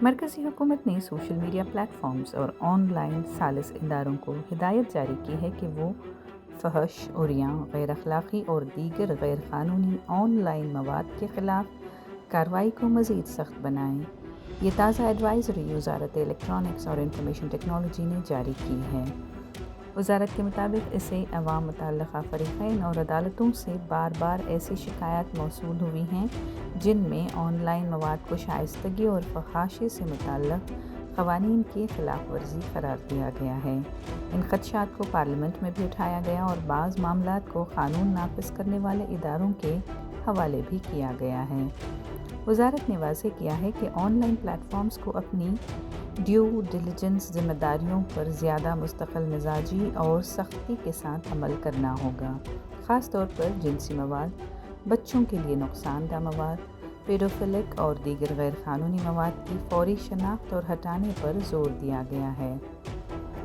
مرکزی حکومت نے سوشل میڈیا پلیٹ فارمز اور آن لائن ثالث اداروں کو ہدایت جاری کی ہے کہ وہ فحش، عریاں، غیر اخلاقی اور دیگر غیر قانونی آن لائن مواد کے خلاف کارروائی کو مزید سخت بنائیں۔ یہ تازہ ایڈوائزری وزارت الیکٹرانکس اور انفارمیشن ٹیکنالوجی نے جاری کی ہے۔ وزارت کے مطابق اسے عوام، متعلقہ فریقین اور عدالتوں سے بار بار ایسی شکایات موصول ہوئی ہیں جن میں آن لائن مواد کو شائستگی اور فحاشی سے متعلق قوانین کی خلاف ورزی قرار دیا گیا ہے۔ ان خدشات کو پارلیمنٹ میں بھی اٹھایا گیا اور بعض معاملات کو قانون نافذ کرنے والے اداروں کے حوالے بھی کیا گیا ہے۔ وزارت نے واضح کیا ہے کہ آن لائن پلیٹ فارمز کو اپنی ڈیو ڈیلیجنس ذمہ داریوں پر زیادہ مستقل مزاجی اور سختی کے ساتھ عمل کرنا ہوگا، خاص طور پر جنسی مواد، بچوں کے لیے نقصان دہ مواد، پیڈوفیلک اور دیگر غیر قانونی مواد کی فوری شناخت اور ہٹانے پر زور دیا گیا ہے۔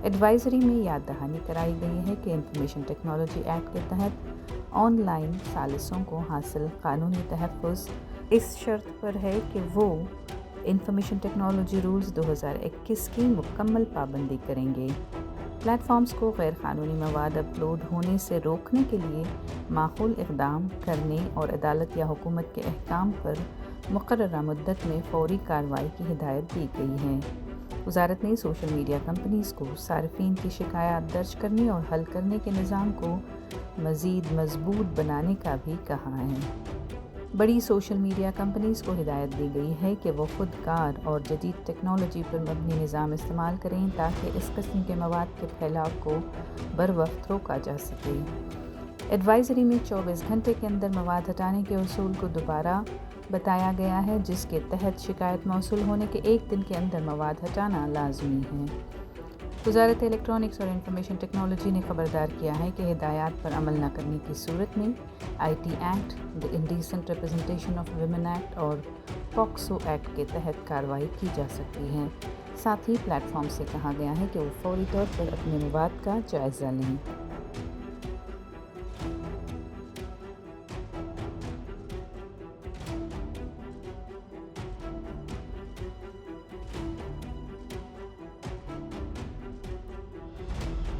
ایڈوائزری میں یاد دہانی کرائی گئی ہے کہ انفارمیشن ٹیکنالوجی ایکٹ کے تحت آن لائن ثالثوں کو حاصل قانونی تحفظ اس شرط پر ہے کہ وہ انفارمیشن ٹیکنالوجی رولز 2021 کی مکمل پابندی کریں گے۔ پلیٹ فارمز کو غیر قانونی مواد اپلوڈ ہونے سے روکنے کے لیے معقول اقدام کرنے اور عدالت یا حکومت کے احکام پر مقررہ مدت میں فوری کارروائی کی ہدایت دی گئی ہے۔ وزارت نے سوشل میڈیا کمپنیز کو صارفین کی شکایات درج کرنے اور حل کرنے کے نظام کو مزید مضبوط بنانے کا بھی کہا ہے۔ بڑی سوشل میڈیا کمپنیز کو ہدایت دی گئی ہے کہ وہ خود کار اور جدید ٹیکنالوجی پر مبنی نظام استعمال کریں تاکہ اس قسم کے مواد کے پھیلاؤ کو بروقت روکا جا سکے۔ ایڈوائزری میں 24 گھنٹے کے اندر مواد ہٹانے کے اصول کو دوبارہ بتایا گیا ہے، جس کے تحت شکایت موصول ہونے کے ایک دن کے اندر مواد ہٹانا لازمی ہے۔ وزارت الیکٹرانکس اور انفارمیشن ٹیکنالوجی نے خبردار کیا ہے کہ ہدایات پر عمل نہ کرنے کی صورت میں I T act, the indecent representation of women act اور پاکسو ایکٹ کے تحت کارروائی کی جا سکتی ہے۔ ساتھ ہی پلیٹ فارم سے کہا گیا ہے کہ وہ فوری طور پر اپنے مواد کا جائزہ لیں۔